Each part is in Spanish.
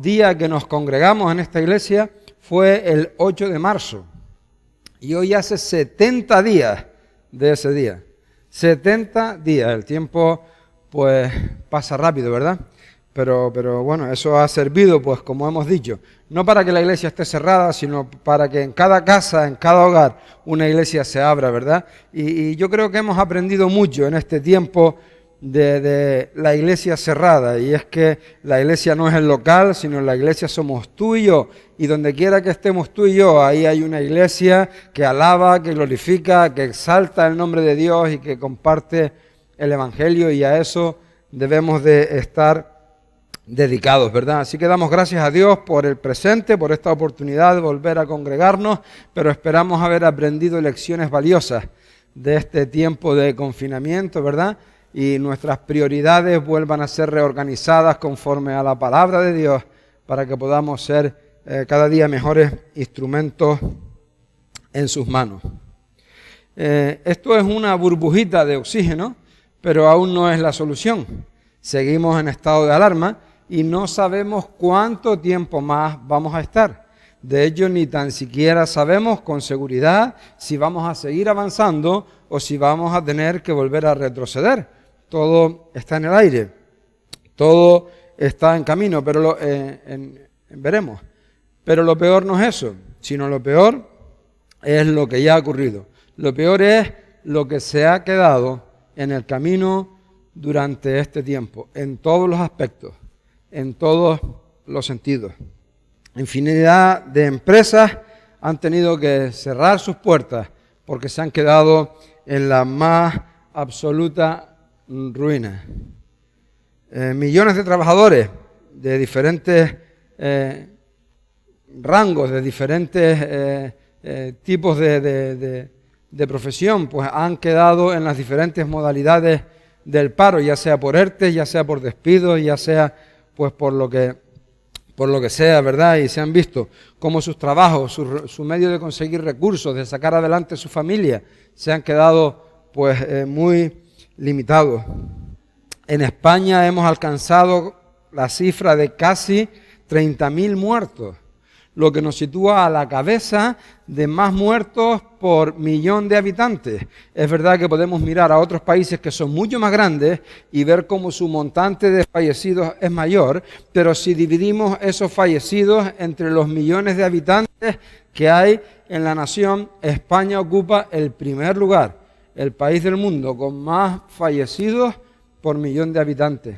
día que nos congregamos en esta iglesia fue el 8 de marzo y hoy hace 70 días de ese día. 70 días, el tiempo pues pasa rápido, ¿verdad? Pero bueno, eso ha servido, pues como hemos dicho, no para que la iglesia esté cerrada, sino para que en cada casa, en cada hogar, una iglesia se abra, ¿verdad? Y yo creo que hemos aprendido mucho en este tiempo de la iglesia cerrada, y es que la iglesia no es el local, sino la iglesia somos tú y yo, y donde quiera que estemos tú y yo, ahí hay una iglesia que alaba, que glorifica, que exalta el nombre de Dios y que comparte el evangelio, y a eso debemos de estar dedicados, ¿verdad? Así que damos gracias a Dios por el presente, por esta oportunidad de volver a congregarnos, pero esperamos haber aprendido lecciones valiosas de este tiempo de confinamiento, ¿verdad? Y nuestras prioridades vuelvan a ser reorganizadas conforme a la palabra de Dios para que podamos ser cada día mejores instrumentos en sus manos. Esto es una burbujita de oxígeno, pero aún no es la solución. Seguimos en estado de alarma y no sabemos cuánto tiempo más vamos a estar. De hecho, ni tan siquiera sabemos con seguridad si vamos a seguir avanzando o si vamos a tener que volver a retroceder. Todo está en el aire, todo está en camino, pero veremos. Pero lo peor no es eso, sino lo peor es lo que ya ha ocurrido. Lo peor es lo que se ha quedado en el camino durante este tiempo, en todos los aspectos, en todos los sentidos. Infinidad de empresas han tenido que cerrar sus puertas porque se han quedado en la más absoluta ruina. Millones de trabajadores de diferentes rangos, de diferentes tipos de profesión, pues han quedado en las diferentes modalidades del paro, ya sea por ERTE, ya sea por despido, ya sea pues por lo que sea, ¿verdad? Y se han visto cómo sus trabajos, su medio de conseguir recursos, de sacar adelante su familia, se han quedado pues muy limitados. En España hemos alcanzado la cifra de casi 30.000 muertos, lo que nos sitúa a la cabeza de más muertos por millón de habitantes. Es verdad que podemos mirar a otros países que son mucho más grandes y ver cómo su montante de fallecidos es mayor, pero si dividimos esos fallecidos entre los millones de habitantes que hay en la nación, España ocupa el primer lugar, el país del mundo con más fallecidos por millón de habitantes.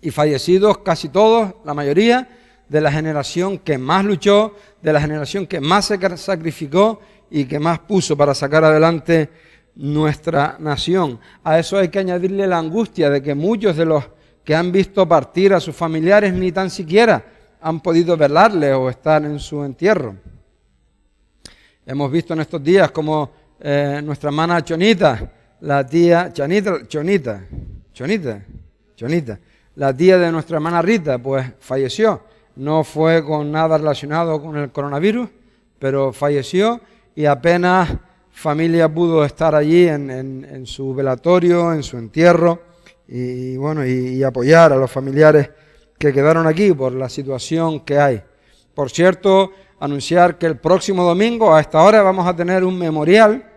Y fallecidos casi todos, la mayoría, de la generación que más luchó, de la generación que más se sacrificó y que más puso para sacar adelante nuestra nación. A eso hay que añadirle la angustia de que muchos de los que han visto partir a sus familiares ni tan siquiera han podido velarles o estar en su entierro. Hemos visto en estos días como nuestra hermana Chonita, la tía Chonita, la tía de nuestra hermana Rita, pues falleció. No fue con nada relacionado con el coronavirus, pero falleció y apenas familia pudo estar allí en su velatorio, en su entierro y bueno, y apoyar a los familiares que quedaron aquí por la situación que hay. Por cierto, anunciar que el próximo domingo a esta hora vamos a tener un memorial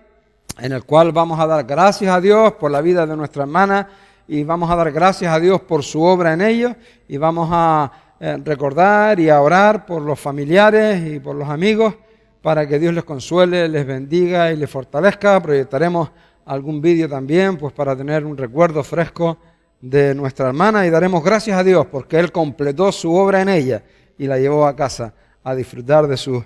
en el cual vamos a dar gracias a Dios por la vida de nuestra hermana y vamos a dar gracias a Dios por su obra en ellos y vamos a recordar y a orar por los familiares y por los amigos para que Dios les consuele, les bendiga y les fortalezca. Proyectaremos algún vídeo también pues para tener un recuerdo fresco de nuestra hermana y daremos gracias a Dios porque Él completó su obra en ella y la llevó a casa a disfrutar de sus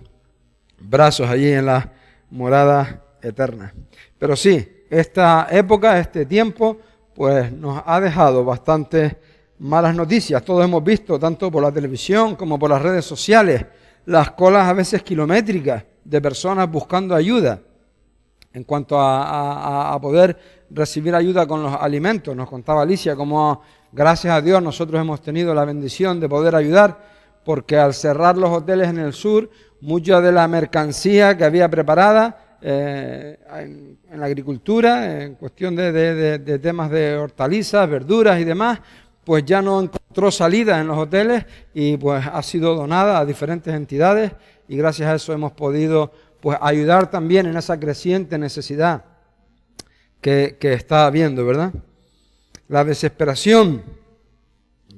brazos allí en la morada eterna. Pero sí, esta época, este tiempo, pues nos ha dejado bastantes malas noticias. Todos hemos visto, tanto por la televisión como por las redes sociales, las colas a veces kilométricas de personas buscando ayuda en cuanto a poder recibir ayuda con los alimentos. Nos contaba Alicia cómo, gracias a Dios, nosotros hemos tenido la bendición de poder ayudar, porque al cerrar los hoteles en el sur, mucha de la mercancía que había preparada en la agricultura, en cuestión de temas de hortalizas, verduras y demás, pues ya no encontramos salidas en los hoteles y pues ha sido donada a diferentes entidades y gracias a eso hemos podido pues ayudar también en esa creciente necesidad que está habiendo, ¿verdad? La desesperación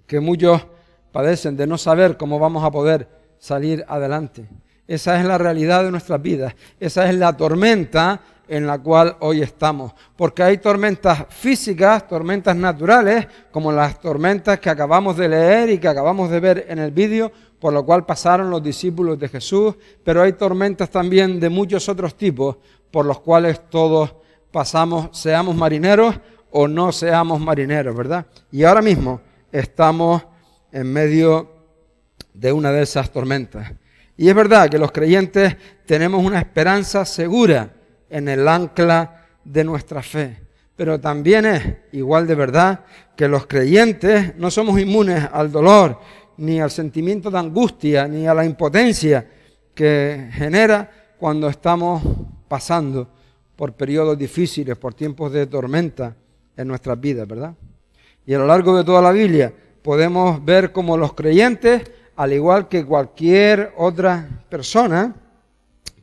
que muchos padecen de no saber cómo vamos a poder salir adelante. Esa es la realidad de nuestras vidas. Esa es la tormenta en la cual hoy estamos. Porque hay tormentas físicas, tormentas naturales, como las tormentas que acabamos de leer y que acabamos de ver en el vídeo, por lo cual pasaron los discípulos de Jesús. Pero hay tormentas también de muchos otros tipos, por los cuales todos pasamos, seamos marineros o no seamos marineros, ¿verdad? Y ahora mismo estamos en medio de una de esas tormentas. Y es verdad que los creyentes tenemos una esperanza segura en el ancla de nuestra fe. Pero también es igual de verdad que los creyentes no somos inmunes al dolor, ni al sentimiento de angustia, ni a la impotencia que genera cuando estamos pasando por periodos difíciles, por tiempos de tormenta en nuestras vidas, ¿verdad? Y a lo largo de toda la Biblia podemos ver cómo los creyentes, al igual que cualquier otra persona,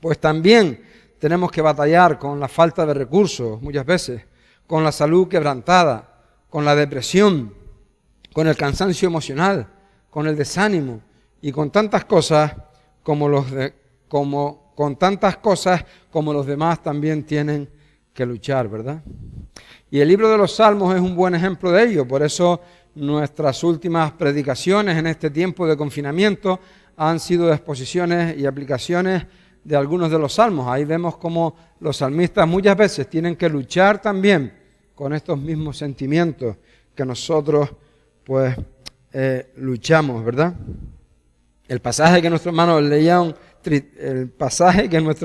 pues también tenemos que batallar con la falta de recursos muchas veces, con la salud quebrantada, con la depresión, con el cansancio emocional, con el desánimo y con tantas cosas como los demás también tienen que luchar, ¿verdad? Y el libro de los Salmos es un buen ejemplo de ello. Por eso nuestras últimas predicaciones en este tiempo de confinamiento han sido exposiciones y aplicaciones de algunos de los salmos. Ahí vemos cómo los salmistas muchas veces tienen que luchar también con estos mismos sentimientos que nosotros pues luchamos, ¿verdad? El pasaje que nuestro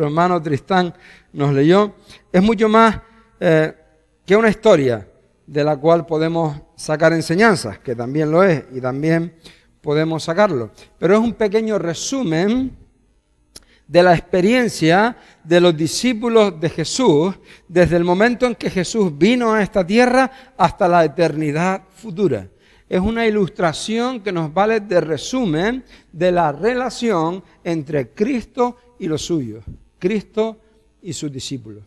hermano Tristán nos leyó es mucho más que una historia de la cual podemos sacar enseñanzas, que también lo es y también podemos sacarlo. Pero es un pequeño resumen de la experiencia de los discípulos de Jesús desde el momento en que Jesús vino a esta tierra hasta la eternidad futura. Es una ilustración que nos vale de resumen de la relación entre Cristo y los suyos, Cristo y sus discípulos.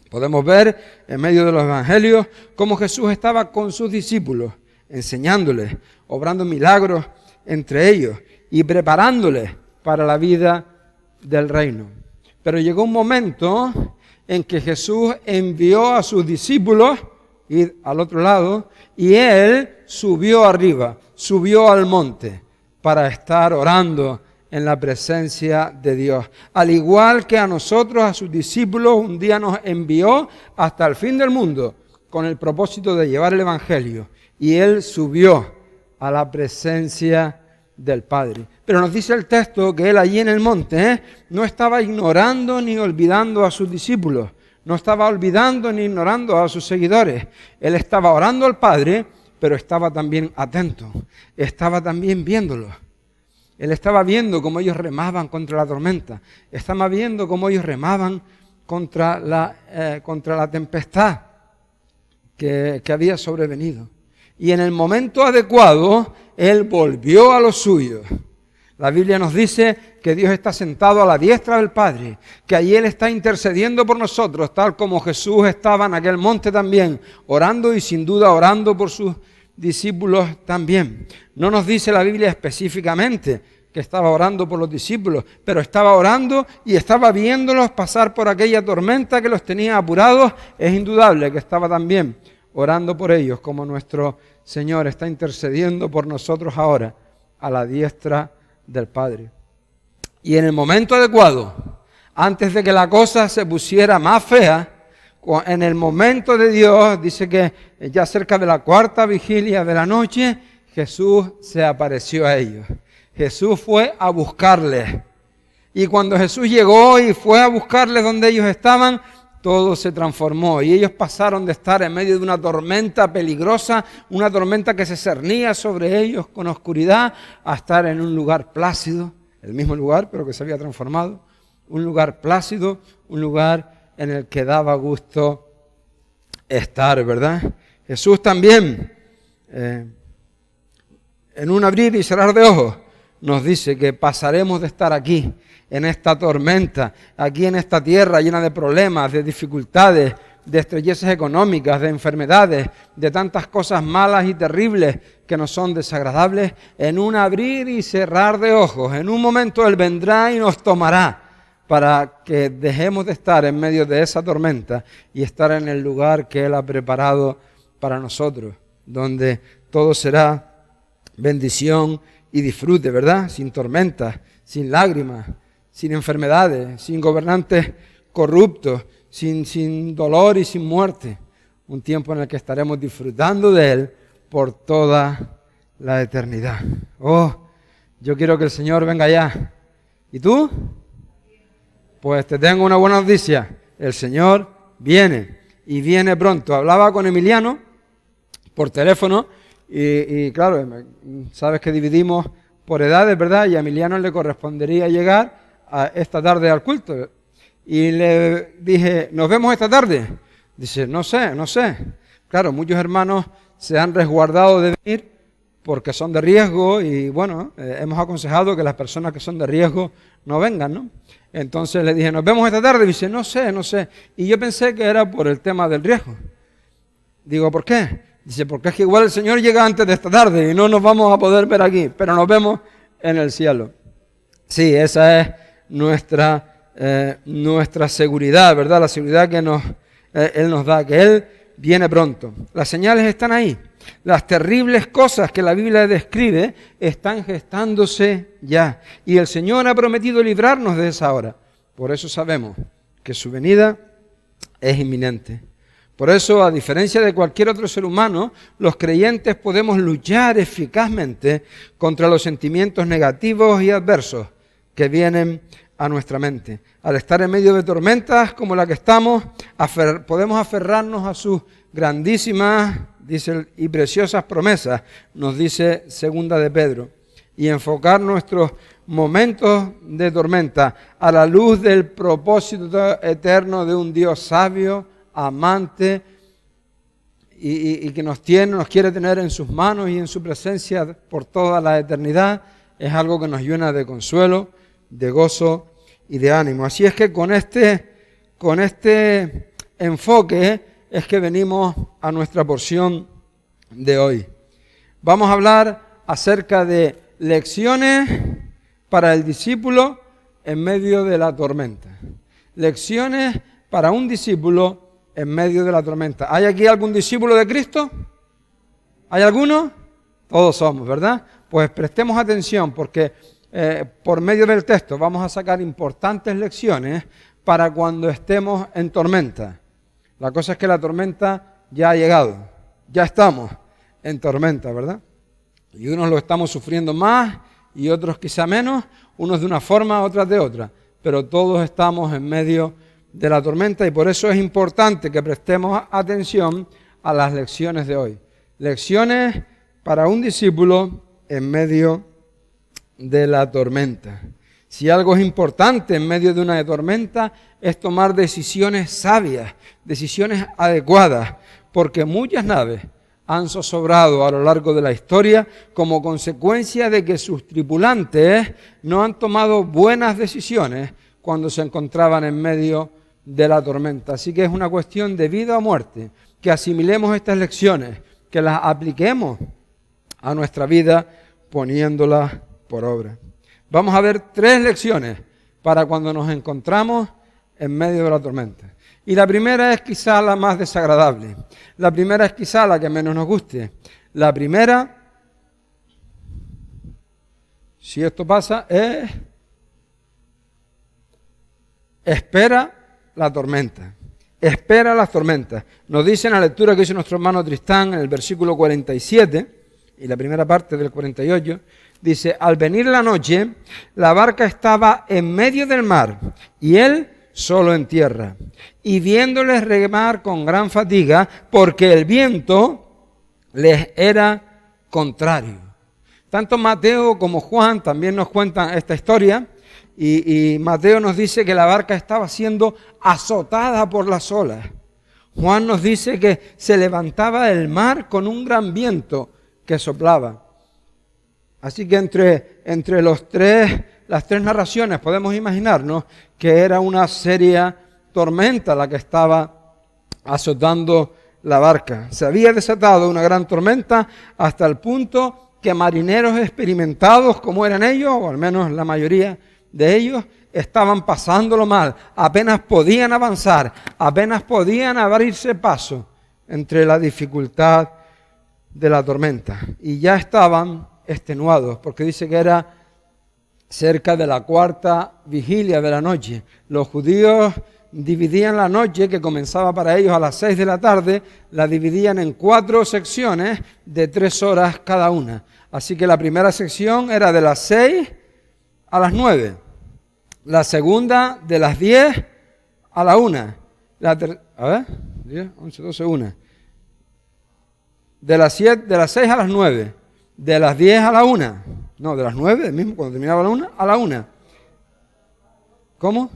Podemos ver en medio de los evangelios cómo Jesús estaba con sus discípulos, enseñándoles, obrando milagros entre ellos y preparándoles para la vida del reino. Pero llegó un momento en que Jesús envió a sus discípulos ir al otro lado y Él subió arriba, subió al monte para estar orando en la presencia de Dios. Al igual que a nosotros, a sus discípulos, un día nos envió hasta el fin del mundo con el propósito de llevar el evangelio. Y Él subió a la presencia del Padre. Pero nos dice el texto que Él allí en el monte no estaba ignorando ni olvidando a sus discípulos. No estaba olvidando ni ignorando a sus seguidores. Él estaba orando al Padre, pero estaba también atento. Estaba también viéndolos. Él estaba viendo cómo ellos remaban contra la tormenta. Estaba viendo cómo ellos remaban contra la tempestad que había sobrevenido. Y en el momento adecuado, Él volvió a los suyos. La Biblia nos dice que Dios está sentado a la diestra del Padre, que allí Él está intercediendo por nosotros, tal como Jesús estaba en aquel monte también, orando y sin duda orando por sus discípulos también. No nos dice la Biblia específicamente que estaba orando por los discípulos, pero estaba orando y estaba viéndolos pasar por aquella tormenta que los tenía apurados. Es indudable que estaba también orando por ellos, como nuestro Señor está intercediendo por nosotros ahora a la diestra del Padre. Y en el momento adecuado, antes de que la cosa se pusiera más fea, en el momento de Dios, dice que ya cerca de la cuarta vigilia de la noche, Jesús se apareció a ellos. Jesús fue a buscarles. Y cuando Jesús llegó y fue a buscarles donde ellos estaban, todo se transformó. Y ellos pasaron de estar en medio de una tormenta peligrosa, una tormenta que se cernía sobre ellos con oscuridad, a estar en un lugar plácido, el mismo lugar, pero que se había transformado. Un lugar plácido, un lugar en el que daba gusto estar, ¿verdad? Jesús también en un abrir y cerrar de ojos, nos dice que pasaremos de estar aquí, en esta tormenta, aquí en esta tierra llena de problemas, de dificultades, de estrellezas económicas, de enfermedades, de tantas cosas malas y terribles que nos son desagradables, en un abrir y cerrar de ojos. En un momento Él vendrá y nos tomará para que dejemos de estar en medio de esa tormenta y estar en el lugar que Él ha preparado para nosotros, donde todo será bendición y disfrute, ¿verdad? Sin tormentas, sin lágrimas, sin enfermedades, sin gobernantes corruptos, sin dolor y sin muerte. Un tiempo en el que estaremos disfrutando de Él por toda la eternidad. Oh, yo quiero que el Señor venga ya. ¿Y tú? Pues te tengo una buena noticia. El Señor viene y viene pronto. Hablaba con Emiliano por teléfono y claro, sabes que dividimos por edades, ¿verdad? Y a Emiliano le correspondería llegar esta tarde al culto. Y le dije, ¿nos vemos esta tarde? Dice, no sé. Claro, muchos hermanos se han resguardado de venir porque son de riesgo y bueno, hemos aconsejado que las personas que son de riesgo no vengan, ¿no? Entonces le dije, ¿nos vemos esta tarde? Y dice, no sé. Y yo pensé que era por el tema del riesgo. Digo, ¿por qué? Dice, porque es que igual el Señor llega antes de esta tarde y no nos vamos a poder ver aquí, pero nos vemos en el cielo. Sí, esa es nuestra seguridad, ¿verdad? La seguridad que Él nos da, que Él viene pronto. Las señales están ahí. Las terribles cosas que la Biblia describe están gestándose ya. Y el Señor ha prometido librarnos de esa hora. Por eso sabemos que su venida es inminente. Por eso, a diferencia de cualquier otro ser humano, los creyentes podemos luchar eficazmente contra los sentimientos negativos y adversos que vienen a nuestra mente. Al estar en medio de tormentas como la que estamos, podemos aferrarnos a sus grandísimas, y preciosas promesas, nos dice Segunda de Pedro, y enfocar nuestros momentos de tormenta a la luz del propósito eterno de un Dios sabio, amante y que nos quiere tener en sus manos y en su presencia por toda la eternidad, es algo que nos llena de consuelo, de gozo y de ánimo. Así es que con este enfoque es que venimos a nuestra porción de hoy. Vamos a hablar acerca de lecciones para el discípulo en medio de la tormenta. Lecciones para un discípulo en medio de la tormenta. ¿Hay aquí algún discípulo de Cristo? ¿Hay alguno? Todos somos, ¿verdad? Pues prestemos atención porque por medio del texto vamos a sacar importantes lecciones para cuando estemos en tormenta. La cosa es que la tormenta ya ha llegado, ya estamos en tormenta, ¿verdad? Y unos lo estamos sufriendo más y otros quizá menos, unos de una forma, otras de otra, pero todos estamos en medio de la tormenta y por eso es importante que prestemos atención a las lecciones de hoy. Lecciones para un discípulo en medio de la tormenta. Si algo es importante en medio de una tormenta es tomar decisiones sabias, decisiones adecuadas, porque muchas naves han zozobrado a lo largo de la historia como consecuencia de que sus tripulantes no han tomado buenas decisiones cuando se encontraban en medio de la tormenta. Así que es una cuestión de vida o muerte, que asimilemos estas lecciones, que las apliquemos a nuestra vida poniéndolas por obra. Vamos a ver 3 lecciones para cuando nos encontramos en medio de la tormenta. Y la primera es quizá la más desagradable. La primera es quizá la que menos nos guste. La primera, si esto pasa, es espera la tormenta. Espera las tormentas. Nos dice en la lectura que hizo nuestro hermano Tristán en el versículo 47 y la primera parte del 48, dice, al venir la noche, la barca estaba en medio del mar y él solo en tierra. Y viéndoles remar con gran fatiga, porque el viento les era contrario. Tanto Mateo como Juan también nos cuentan esta historia y Mateo nos dice que la barca estaba siendo azotada por las olas. Juan nos dice que se levantaba el mar con un gran viento que soplaba. Así que entre las tres narraciones podemos imaginarnos que era una seria tormenta la que estaba azotando la barca. Se había desatado una gran tormenta hasta el punto que marineros experimentados como eran ellos, o al menos la mayoría de ellos, estaban pasándolo mal. Apenas podían avanzar, apenas podían abrirse paso entre la dificultad de la tormenta. Y ya estaban extenuados, porque dice que era cerca de la cuarta vigilia de la noche. Los judíos dividían la noche, que comenzaba para ellos a las 6 de la tarde, la dividían en 4 secciones de 3 horas cada una. Así que la primera sección era de las 6 a las 9, la segunda de las 10 a la 1, 10, 11, 12, 1. De las 6 a las 9, de las 10 a la 1, no, de las 9, mismo cuando terminaba la 1, a la 1. ¿Cómo?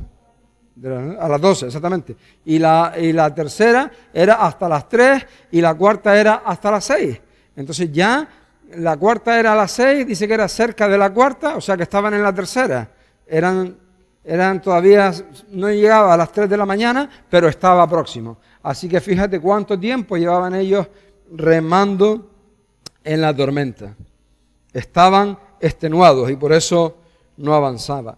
A las 12, exactamente. Y la tercera era hasta las 3 y la cuarta era hasta las 6. Entonces ya la cuarta era a las 6, dice que era cerca de la cuarta, o sea que estaban en la tercera. Eran todavía, no llegaba a las 3 de la mañana, pero estaba próximo. Así que fíjate cuánto tiempo llevaban ellos remando en la tormenta. Estaban extenuados y por eso no avanzaba.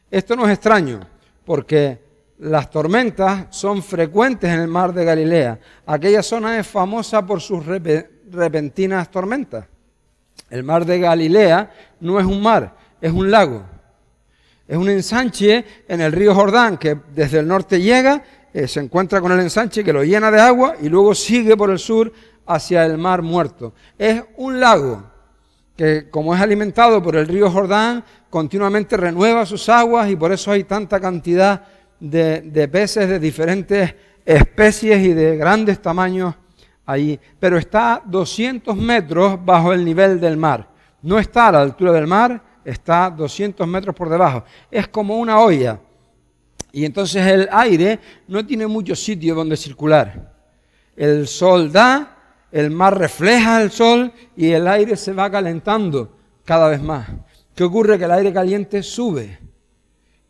Esto no es extraño, porque las tormentas son frecuentes en el mar de Galilea. Aquella zona es famosa por sus repentinas tormentas. El mar de Galilea no es un mar, es un lago. Es un ensanche en el río Jordán que desde el norte llega, se encuentra con el ensanche que lo llena de agua y luego sigue por el sur hacia el mar Muerto. Es un lago que, como es alimentado por el río Jordán, continuamente renueva sus aguas y por eso hay tanta cantidad de peces de diferentes especies y de grandes tamaños allí. Pero está 200 metros bajo el nivel del mar. No está a la altura del mar, está 200 metros por debajo. Es como una olla. Y entonces el aire no tiene mucho sitio donde circular. El sol da, el mar refleja el sol y el aire se va calentando cada vez más. ¿Qué ocurre? Que el aire caliente sube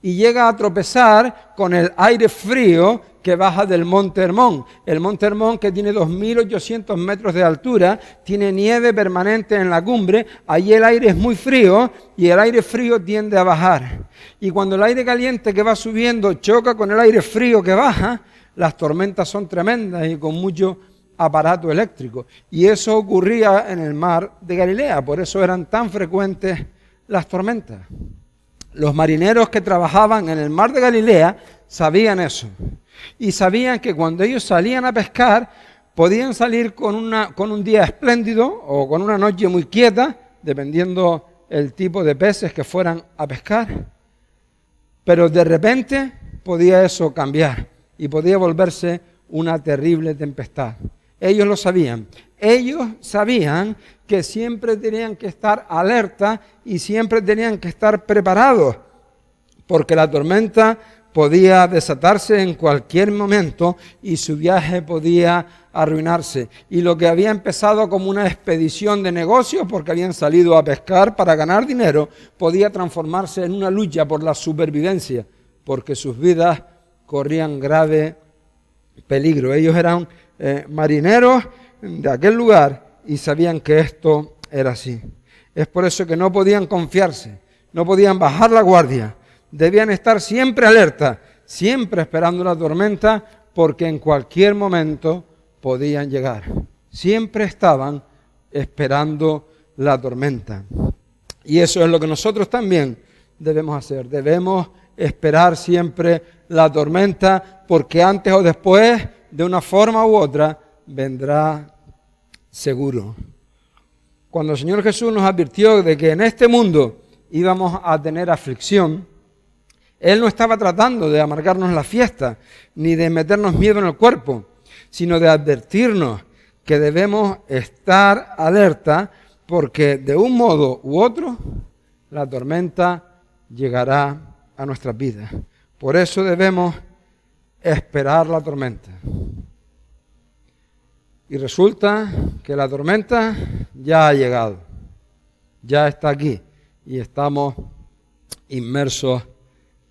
y llega a tropezar con el aire frío que baja del Monte Hermón. El Monte Hermón, que tiene 2.800 metros de altura, tiene nieve permanente en la cumbre. Allí el aire es muy frío y el aire frío tiende a bajar. Y cuando el aire caliente que va subiendo choca con el aire frío que baja, las tormentas son tremendas y con mucho aparato eléctrico. Y eso ocurría en el mar de Galilea, por eso eran tan frecuentes las tormentas. Los marineros que trabajaban en el mar de Galilea sabían eso. Y sabían que cuando ellos salían a pescar, podían salir con un día espléndido o con una noche muy quieta, dependiendo el tipo de peces que fueran a pescar. Pero de repente podía eso cambiar y podía volverse una terrible tempestad. Ellos lo sabían. Ellos sabían que siempre tenían que estar alerta y siempre tenían que estar preparados, porque la tormenta podía desatarse en cualquier momento y su viaje podía arruinarse. Y lo que había empezado como una expedición de negocios, porque habían salido a pescar para ganar dinero, podía transformarse en una lucha por la supervivencia, porque sus vidas corrían grave peligro. Ellos eran marineros de aquel lugar y sabían que esto era así. Es por eso que no podían confiarse, no podían bajar la guardia. Debían estar siempre alerta, siempre esperando la tormenta, porque en cualquier momento podían llegar. Siempre estaban esperando la tormenta. Y eso es lo que nosotros también debemos hacer. Debemos esperar siempre la tormenta, porque antes o después, de una forma u otra, vendrá seguro. Cuando el Señor Jesús nos advirtió de que en este mundo íbamos a tener aflicción, Él no estaba tratando de amargarnos la fiesta, ni de meternos miedo en el cuerpo, sino de advertirnos que debemos estar alerta, porque de un modo u otro la tormenta llegará a nuestras vidas. Por eso debemos esperar la tormenta. Y resulta que la tormenta ya ha llegado. ya está aquí y estamos inmersos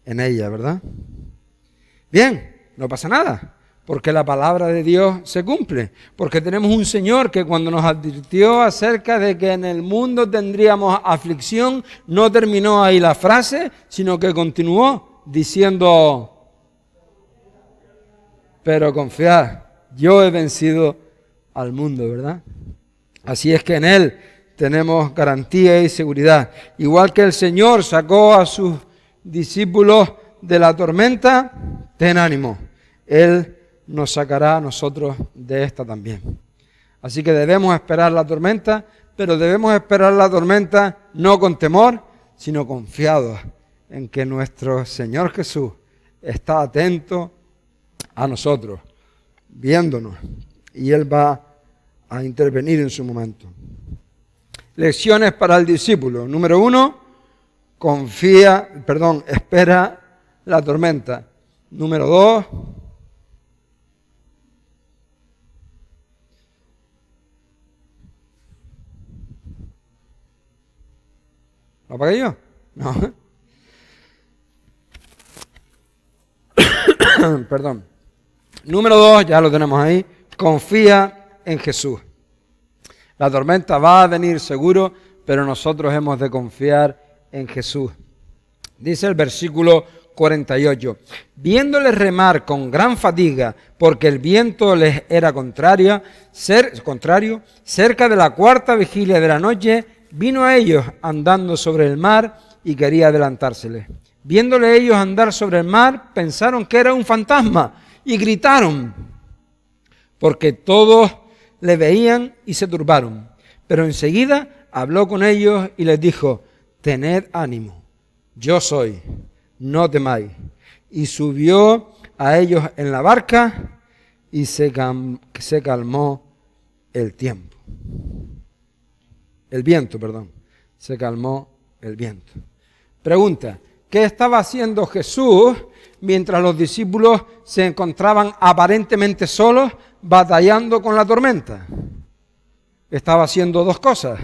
en ella, ¿verdad? Bien, no pasa nada, porque la palabra de Dios se cumple, porque tenemos un Señor que cuando nos advirtió acerca de que en el mundo tendríamos aflicción, no terminó ahí la frase, sino que continuó diciendo, pero confiad, yo he vencido al mundo, ¿verdad? Así es que en Él tenemos garantía y seguridad. Igual que el Señor sacó a sus discípulos de la tormenta, ten ánimo, Él nos sacará a nosotros de esta también. Así que debemos esperar la tormenta, pero debemos esperar la tormenta no con temor, sino confiados en que nuestro Señor Jesús está atento a nosotros, viéndonos, y Él va a intervenir en su momento. Lecciones para el discípulo. Número 1, espera la tormenta. Número 2, ¿lo apagué yo? No. Perdón. Número 2, ya lo tenemos ahí, confía en Jesús. La tormenta va a venir seguro, pero nosotros hemos de confiar en Jesús. Dice el versículo 48, viéndoles remar con gran fatiga, porque el viento les era contrario, cerca de la cuarta vigilia de la noche, vino a ellos andando sobre el mar y quería adelantárseles. Viéndole ellos andar sobre el mar, pensaron que era un fantasma y gritaron, porque todos le veían y se turbaron. Pero enseguida habló con ellos y les dijo, tened ánimo, yo soy, no temáis. Y subió a ellos en la barca y se calmó el tiempo. Se calmó el viento. Pregunta, ¿qué estaba haciendo Jesús mientras los discípulos se encontraban aparentemente solos, batallando con la tormenta? Estaba haciendo dos cosas,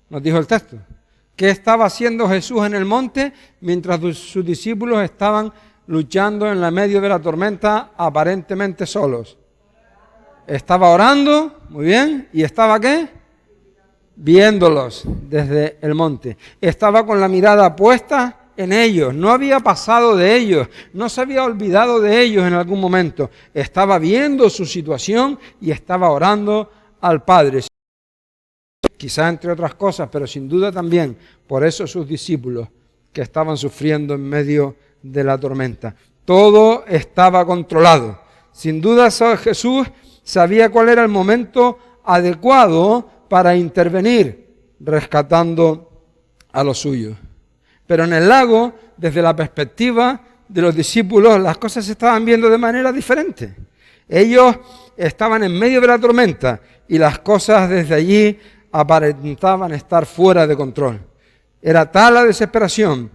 nos dijo el texto. ¿Qué estaba haciendo Jesús en el monte mientras sus discípulos estaban luchando en la medio de la tormenta aparentemente solos? Estaba orando, muy bien, ¿y estaba qué? Viéndolos desde el monte. Estaba con la mirada puesta en ellos, no había pasado de ellos, no se había olvidado de ellos en algún momento. Estaba viendo su situación y estaba orando al Padre. Quizás entre otras cosas, pero sin duda también por eso sus discípulos que estaban sufriendo en medio de la tormenta. Todo estaba controlado. Sin duda Jesús sabía cuál era el momento adecuado para intervenir, rescatando a los suyos. Pero en el lago, desde la perspectiva de los discípulos, las cosas se estaban viendo de manera diferente. Ellos estaban en medio de la tormenta y las cosas desde allí aparentaban estar fuera de control. Era tal la desesperación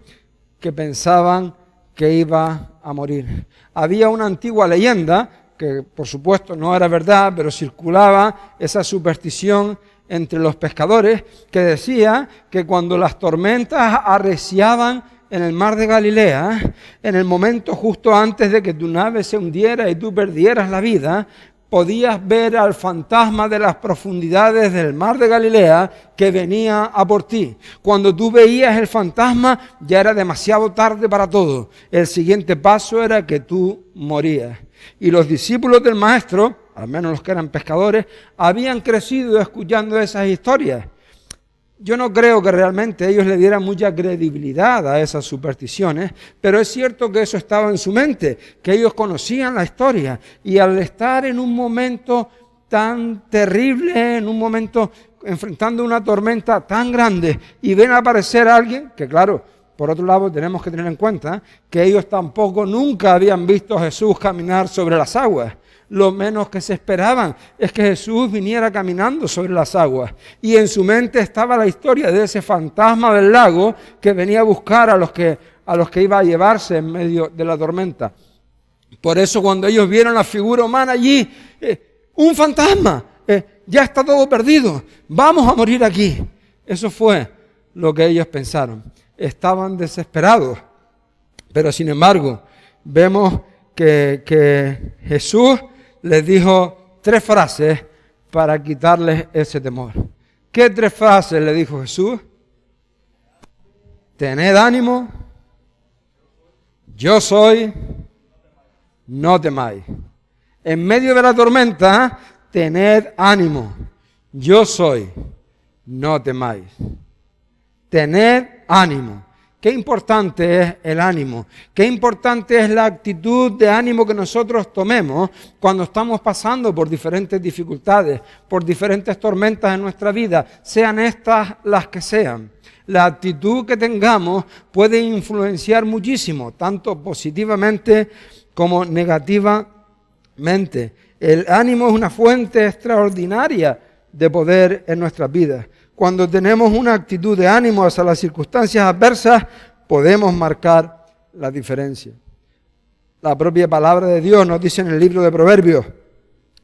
que pensaban que iba a morir. Había una antigua leyenda, que por supuesto no era verdad, pero circulaba esa superstición entre los pescadores, que decía que cuando las tormentas arreciaban en el mar de Galilea, en el momento justo antes de que tu nave se hundiera y tú perdieras la vida, podías ver al fantasma de las profundidades del mar de Galilea que venía a por ti. Cuando tú veías el fantasma, ya era demasiado tarde para todo. El siguiente paso era que tú morías. Y los discípulos del Maestro, al menos los que eran pescadores, habían crecido escuchando esas historias. Yo no creo que realmente ellos le dieran mucha credibilidad a esas supersticiones, pero es cierto que eso estaba en su mente, que ellos conocían la historia. Y al estar en un momento tan terrible, en un momento enfrentando una tormenta tan grande, y ven aparecer a alguien, que claro, por otro lado tenemos que tener en cuenta que ellos tampoco nunca habían visto a Jesús caminar sobre las aguas. Lo menos que se esperaban es que Jesús viniera caminando sobre las aguas. Y en su mente estaba la historia de ese fantasma del lago que venía a buscar a los que iba a llevarse en medio de la tormenta. Por eso cuando ellos vieron la figura humana allí, un fantasma, ya está todo perdido, vamos a morir aquí. Eso fue lo que ellos pensaron. Estaban desesperados. Pero sin embargo, vemos que Jesús les dijo 3 frases para quitarles ese temor. ¿Qué 3 frases le dijo Jesús? Tened ánimo, yo soy, no temáis. En medio de la tormenta, tened ánimo, yo soy, no temáis. Tened ánimo. Qué importante es el ánimo, qué importante es la actitud de ánimo que nosotros tomemos cuando estamos pasando por diferentes dificultades, por diferentes tormentas en nuestra vida, sean estas las que sean. La actitud que tengamos puede influenciar muchísimo, tanto positivamente como negativamente. El ánimo es una fuente extraordinaria de poder en nuestras vidas. Cuando tenemos una actitud de ánimo hacia las circunstancias adversas, podemos marcar la diferencia. La propia palabra de Dios nos dice en el libro de Proverbios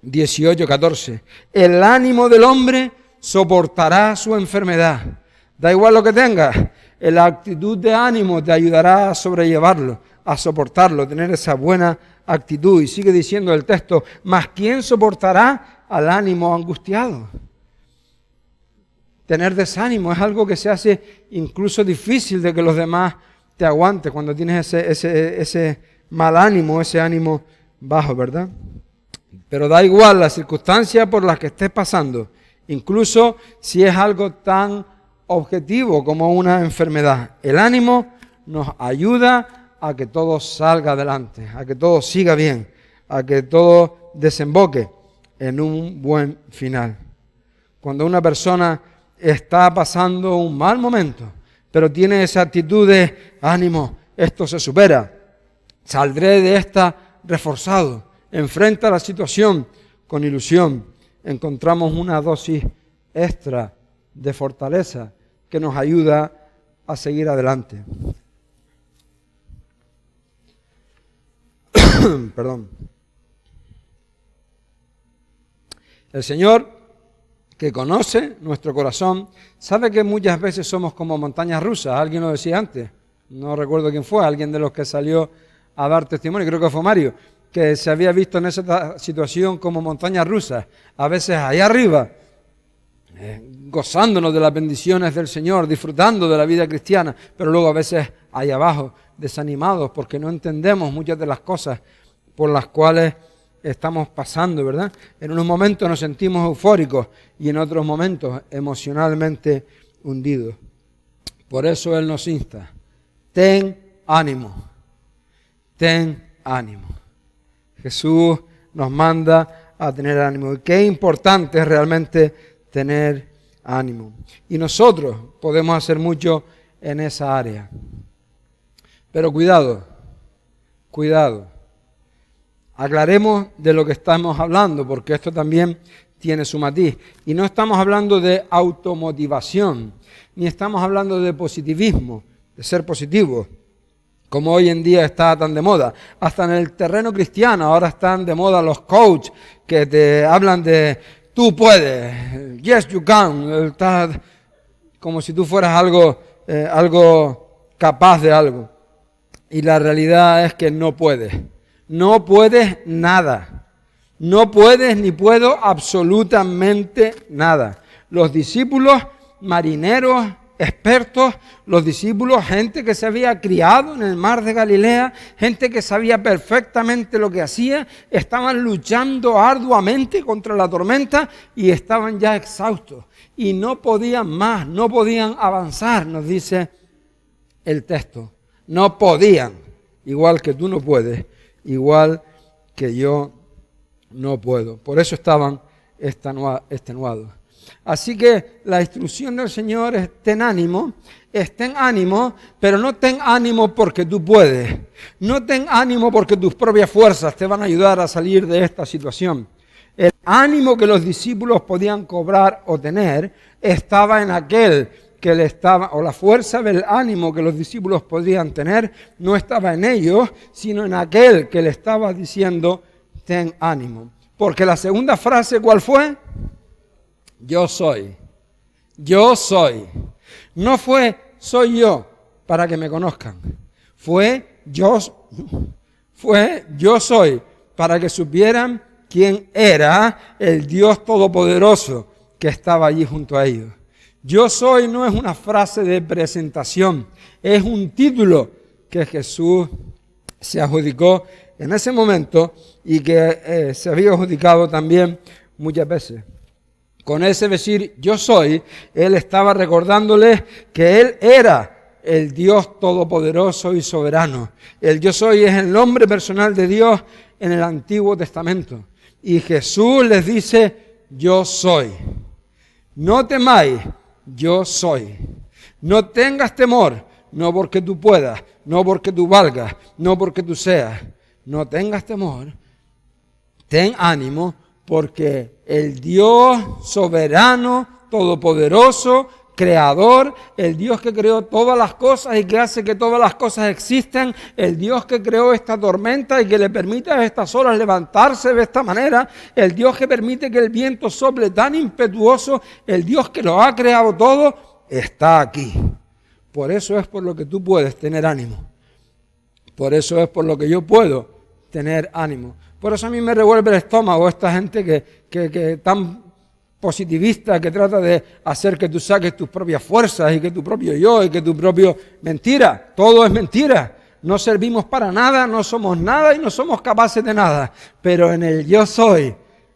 18:14, el ánimo del hombre soportará su enfermedad. Da igual lo que tengas, la actitud de ánimo te ayudará a sobrellevarlo, a soportarlo, tener esa buena actitud. Y sigue diciendo el texto, ¿mas quién soportará al ánimo angustiado? Tener desánimo es algo que se hace incluso difícil de que los demás te aguanten cuando tienes ese mal ánimo, ese ánimo bajo, ¿verdad? Pero da igual la circunstancia por la que estés pasando, incluso si es algo tan objetivo como una enfermedad. El ánimo nos ayuda a que todo salga adelante, a que todo siga bien, a que todo desemboque en un buen final. Cuando una persona está pasando un mal momento, pero tiene esa actitud de ánimo, esto se supera, saldré de esta reforzado, enfrenta la situación con ilusión, encontramos una dosis extra de fortaleza que nos ayuda a seguir adelante. Perdón. El Señor, que conoce nuestro corazón, sabe que muchas veces somos como montañas rusas. Alguien lo decía antes, no recuerdo quién fue, alguien de los que salió a dar testimonio, creo que fue Mario, que se había visto en esa situación como montañas rusas. A veces allá arriba, gozándonos de las bendiciones del Señor, disfrutando de la vida cristiana, pero luego a veces allá abajo, desanimados porque no entendemos muchas de las cosas por las cuales estamos pasando, ¿verdad? En unos momentos nos sentimos eufóricos y en otros momentos emocionalmente hundidos. Por eso Él nos insta, ten ánimo, ten ánimo. Jesús nos manda a tener ánimo. Y qué importante es realmente tener ánimo. Y nosotros podemos hacer mucho en esa área. Pero cuidado, cuidado. Aclaremos de lo que estamos hablando, porque esto también tiene su matiz. Y no estamos hablando de automotivación, ni estamos hablando de positivismo, de ser positivo, como hoy en día está tan de moda. Hasta en el terreno cristiano ahora están de moda los coaches que te hablan de tú puedes, yes you can, estás como si tú fueras algo capaz de algo. Y la realidad es que no puedes. No puedes nada. No puedes ni puedo absolutamente nada. Los discípulos, marineros, expertos, los discípulos, gente que se había criado en el mar de Galilea, gente que sabía perfectamente lo que hacía, estaban luchando arduamente contra la tormenta y estaban ya exhaustos. Y no podían más, no podían avanzar, nos dice el texto. No podían, igual que tú no puedes, igual que yo no puedo. Por eso estaban extenuados. Así que la instrucción del Señor es ten ánimo, pero no ten ánimo porque tú puedes. No ten ánimo porque tus propias fuerzas te van a ayudar a salir de esta situación. El ánimo que los discípulos podían cobrar o tener estaba en aquel que le estaba, o la fuerza del ánimo que los discípulos podían tener no estaba en ellos, sino en aquel que le estaba diciendo ten ánimo. Porque la segunda frase, ¿cuál fue? Yo soy. Yo soy. No fue soy yo para que me conozcan. Fue yo soy para que supieran quién era el Dios Todopoderoso que estaba allí junto a ellos. Yo soy no es una frase de presentación, es un título que Jesús se adjudicó en ese momento y que se había adjudicado también muchas veces. Con ese decir yo soy, Él estaba recordándoles que Él era el Dios Todopoderoso y Soberano. El yo soy es el nombre personal de Dios en el Antiguo Testamento. Y Jesús les dice, yo soy. No temáis, yo soy. No tengas temor, no porque tú puedas, no porque tú valgas, no porque tú seas. No tengas temor, ten ánimo, porque el Dios soberano, todopoderoso, creador, el Dios que creó todas las cosas y que hace que todas las cosas existan, el Dios que creó esta tormenta y que le permite a estas olas levantarse de esta manera, el Dios que permite que el viento sople tan impetuoso, el Dios que lo ha creado todo, está aquí. Por eso es por lo que tú puedes tener ánimo. Por eso es por lo que yo puedo tener ánimo. Por eso a mí me revuelve el estómago esta gente que tan positivista, que trata de hacer que tú saques tus propias fuerzas y que tu propio yo y que tu propio... Mentira, todo es mentira. No servimos para nada, no somos nada y no somos capaces de nada. Pero en el yo soy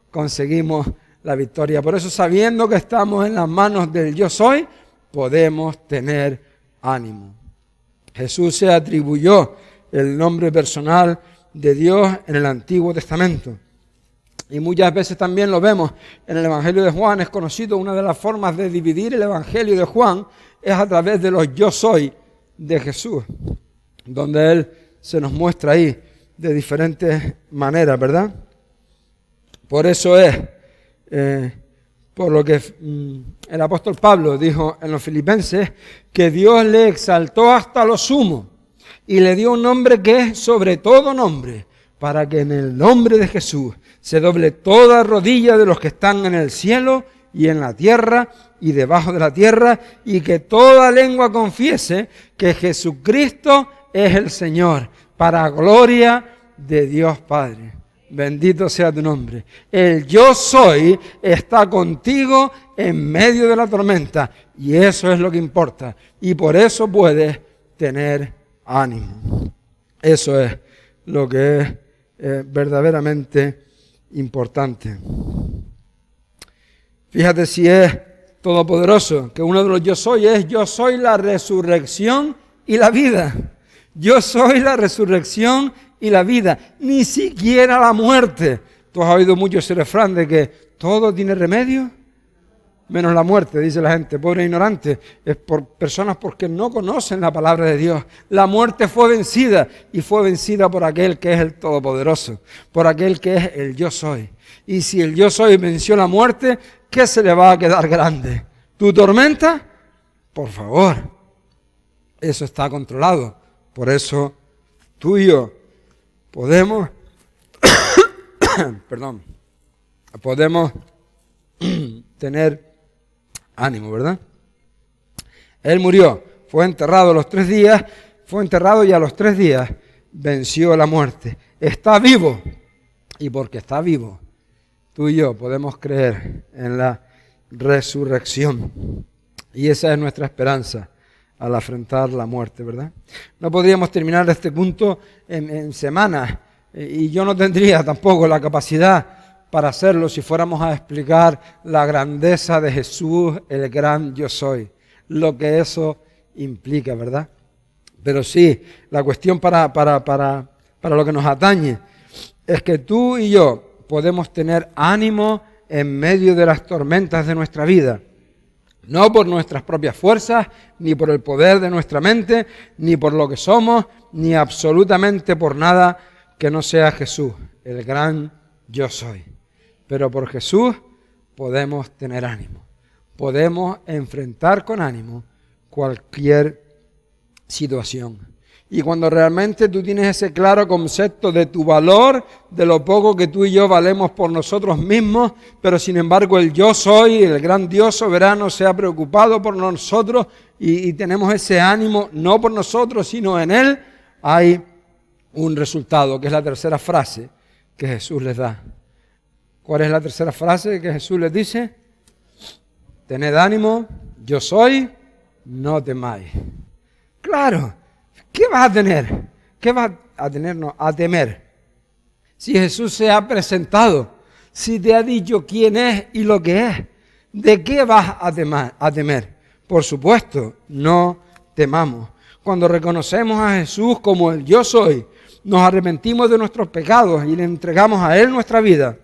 conseguimos la victoria. Por eso, sabiendo que estamos en las manos del yo soy, podemos tener ánimo. Jesús se atribuyó el nombre personal de Dios en el Antiguo Testamento. Y muchas veces también lo vemos en el Evangelio de Juan. Es conocido, una de las formas de dividir el Evangelio de Juan es a través de los yo soy de Jesús, donde Él se nos muestra ahí de diferentes maneras, ¿verdad? Por eso es, por lo que el apóstol Pablo dijo en los Filipenses, que Dios le exaltó hasta lo sumo y le dio un nombre que es sobre todo nombre, para que en el nombre de Jesús se doble toda rodilla de los que están en el cielo y en la tierra y debajo de la tierra, y que toda lengua confiese que Jesucristo es el Señor, para gloria de Dios Padre. Bendito sea tu nombre. El yo soy está contigo en medio de la tormenta, y eso es lo que importa, y por eso puedes tener ánimo. Eso es lo que es verdaderamente importante. Fíjate si es todopoderoso, que uno de los yo soy es: yo soy la resurrección y la vida. Yo soy la resurrección y la vida, ni siquiera la muerte. Tú has oído mucho ese refrán de que todo tiene remedio menos la muerte, dice la gente, pobre ignorante. Es por personas porque no conocen la palabra de Dios. La muerte fue vencida, y fue vencida por aquel que es el Todopoderoso, por aquel que es el yo soy. Y si el yo soy venció la muerte, ¿qué se le va a quedar grande? ¿Tu tormenta? Por favor, eso está controlado. Por eso tú y yo podemos podemos tener ánimo, ¿verdad? Él murió, fue enterrado a los 3 días, y a los 3 días venció la muerte. Está vivo, y porque está vivo, tú y yo podemos creer en la resurrección. Y esa es nuestra esperanza al afrontar la muerte, ¿verdad? No podríamos terminar este punto en semanas, y yo no tendría tampoco la capacidad para hacerlo si fuéramos a explicar la grandeza de Jesús, el gran yo soy, lo que eso implica, ¿verdad? Pero sí, la cuestión para lo que nos atañe es que tú y yo podemos tener ánimo en medio de las tormentas de nuestra vida. No por nuestras propias fuerzas, ni por el poder de nuestra mente, ni por lo que somos, ni absolutamente por nada que no sea Jesús, el gran yo soy. Pero por Jesús podemos tener ánimo. Podemos enfrentar con ánimo cualquier situación. Y cuando realmente tú tienes ese claro concepto de tu valor, de lo poco que tú y yo valemos por nosotros mismos, pero sin embargo el yo soy, el gran Dios soberano, se ha preocupado por nosotros y tenemos ese ánimo, no por nosotros, sino en Él, hay un resultado, que es la tercera frase que Jesús les da. ¿Cuál es la tercera frase que Jesús les dice? Tened ánimo, yo soy, no temáis. Claro, ¿qué vas a tener? ¿Qué vas a tener? No, a temer. Si Jesús se ha presentado, si te ha dicho quién es y lo que es, ¿de qué vas a temer? Por supuesto, no temamos. Cuando reconocemos a Jesús como el yo soy, nos arrepentimos de nuestros pecados y le entregamos a Él nuestra vida.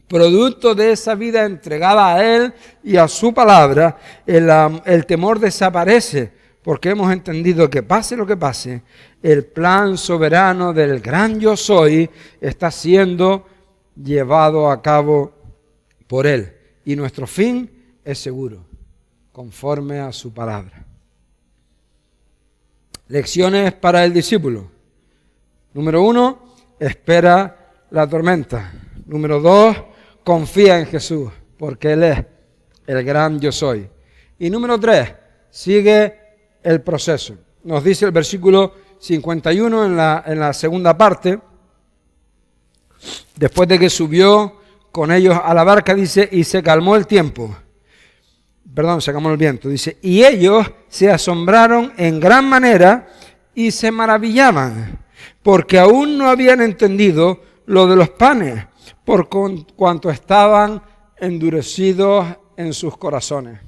Producto de esa vida entregada a Él y a su palabra, el temor desaparece, porque hemos entendido que pase lo que pase, el plan soberano del gran yo soy está siendo llevado a cabo por Él. Y nuestro fin es seguro, conforme a su palabra. Lecciones para el discípulo. Número 1, espera la tormenta. Número 2, confía en Jesús, porque Él es el gran yo soy. Y número 3, sigue el proceso. Nos dice el versículo 51 en la segunda parte, después de que subió con ellos a la barca, dice, y se calmó el tiempo. Se calmó el viento. Dice, y ellos se asombraron en gran manera y se maravillaban, porque aún no habían entendido lo de los panes, por cuanto estaban endurecidos en sus corazones.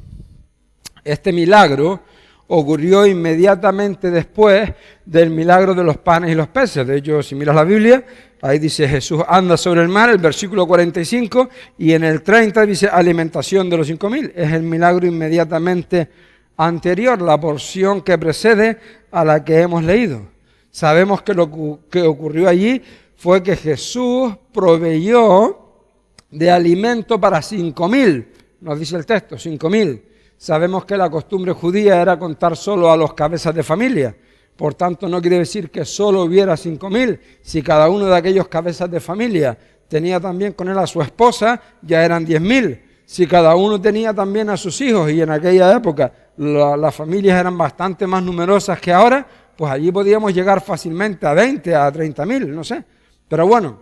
Este milagro ocurrió inmediatamente después del milagro de los panes y los peces. De hecho, si miras la Biblia, ahí dice Jesús anda sobre el mar, el versículo 45, y en el 30 dice alimentación de los 5.000. Es el milagro inmediatamente anterior, la porción que precede a la que hemos leído. Sabemos que lo que ocurrió allí fue que Jesús proveyó de alimento para 5.000, nos dice el texto, 5.000. Sabemos que la costumbre judía era contar solo a los cabezas de familia, por tanto no quiere decir que solo hubiera 5.000, si cada uno de aquellos cabezas de familia tenía también con él a su esposa, ya eran 10.000. Si cada uno tenía también a sus hijos, y en aquella época las familias eran bastante más numerosas que ahora, pues allí podíamos llegar fácilmente a 20, a 30.000, no sé. Pero bueno,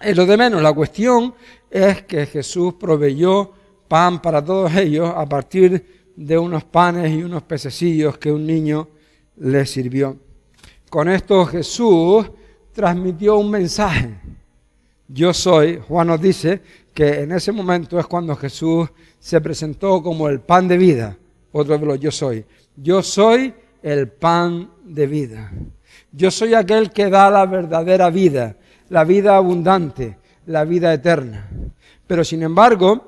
es lo de menos. La cuestión es que Jesús proveyó pan para todos ellos a partir de unos panes y unos pececillos que un niño les sirvió. Con esto Jesús transmitió un mensaje. Yo soy, Juan nos dice que en ese momento es cuando Jesús se presentó como el pan de vida. Otro de los yo soy. Yo soy el pan de vida. Yo soy aquel que da la verdadera vida, la vida abundante, la vida eterna. Pero sin embargo,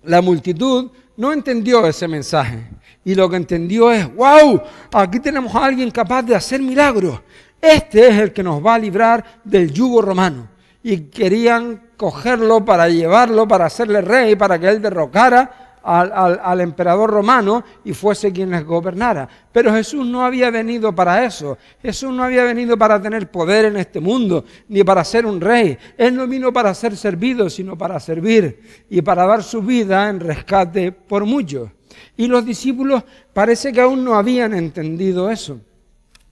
la multitud no entendió ese mensaje. Y lo que entendió es, ¡wow! Aquí tenemos a alguien capaz de hacer milagros. Este es el que nos va a librar del yugo romano. Y querían cogerlo para llevarlo, para hacerle rey, para que él derrocara al emperador romano y fuese quien les gobernara. Pero Jesús no había venido para eso. Jesús no había venido para tener poder en este mundo, ni para ser un rey. Él no vino para ser servido, sino para servir y para dar su vida en rescate por muchos. Y los discípulos parece que aún no habían entendido eso,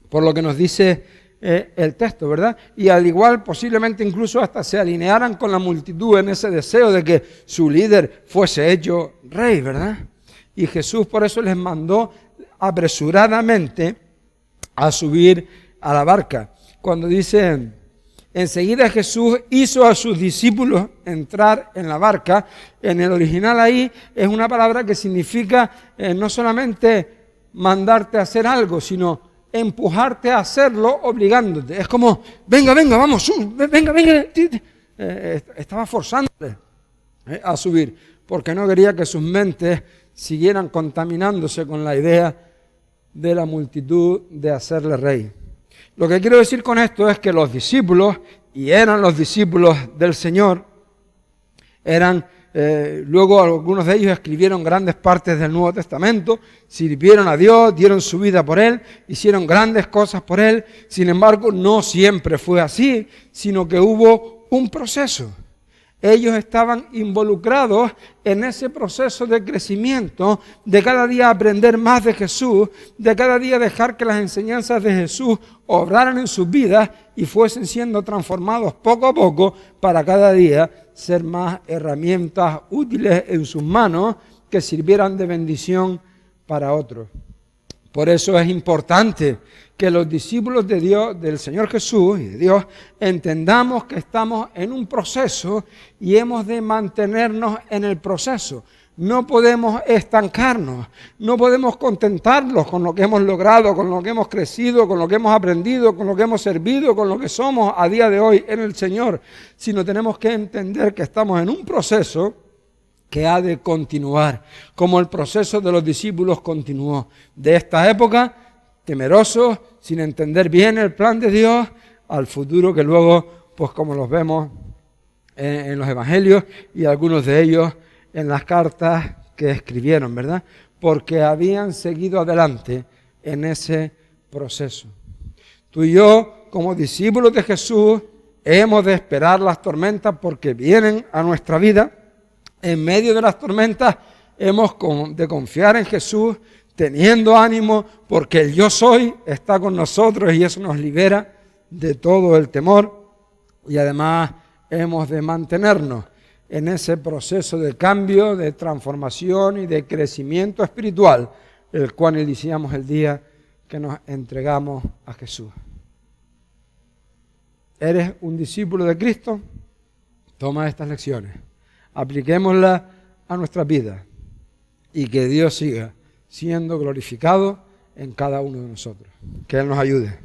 por lo que nos dice el texto, ¿verdad? Y al igual posiblemente incluso hasta se alinearan con la multitud en ese deseo de que su líder fuese hecho rey, ¿verdad? Y Jesús por eso les mandó apresuradamente a subir a la barca. Cuando dice, enseguida Jesús hizo a sus discípulos entrar en la barca, en el original ahí es una palabra que significa no solamente mandarte a hacer algo, sino empujarte a hacerlo obligándote. Es como, venga, vamos, venga. Estaba forzándole a subir, porque no quería que sus mentes siguieran contaminándose con la idea de la multitud de hacerle rey. Lo que quiero decir con esto es que los discípulos, y eran los discípulos del Señor, eran luego algunos de ellos escribieron grandes partes del Nuevo Testamento, sirvieron a Dios, dieron su vida por Él, hicieron grandes cosas por Él. Sin embargo, no siempre fue así, sino que hubo un proceso. Ellos estaban involucrados en ese proceso de crecimiento, de cada día aprender más de Jesús, de cada día dejar que las enseñanzas de Jesús obraran en sus vidas y fuesen siendo transformados poco a poco para cada día ser más herramientas útiles en sus manos que sirvieran de bendición para otros. Por eso es importante que los discípulos de Dios, del Señor Jesús y de Dios, entendamos que estamos en un proceso y hemos de mantenernos en el proceso. No podemos estancarnos, no podemos contentarnos con lo que hemos logrado, con lo que hemos crecido, con lo que hemos aprendido, con lo que hemos servido, con lo que somos a día de hoy en el Señor, sino tenemos que entender que estamos en un proceso que ha de continuar, como el proceso de los discípulos continuó. De esta época, temerosos, sin entender bien el plan de Dios, al futuro que luego, pues como los vemos en los evangelios y algunos de ellos en las cartas que escribieron, ¿verdad? Porque habían seguido adelante en ese proceso. Tú y yo, como discípulos de Jesús, hemos de esperar las tormentas porque vienen a nuestra vida. En medio de las tormentas hemos de confiar en Jesús, teniendo ánimo, porque el yo soy está con nosotros y eso nos libera de todo el temor. Y además hemos de mantenernos en ese proceso de cambio, de transformación y de crecimiento espiritual, el cual iniciamos el día que nos entregamos a Jesús. ¿Eres un discípulo de Cristo? Toma estas lecciones, apliquémoslas a nuestra vida y que Dios siga siendo glorificado en cada uno de nosotros. Que Él nos ayude.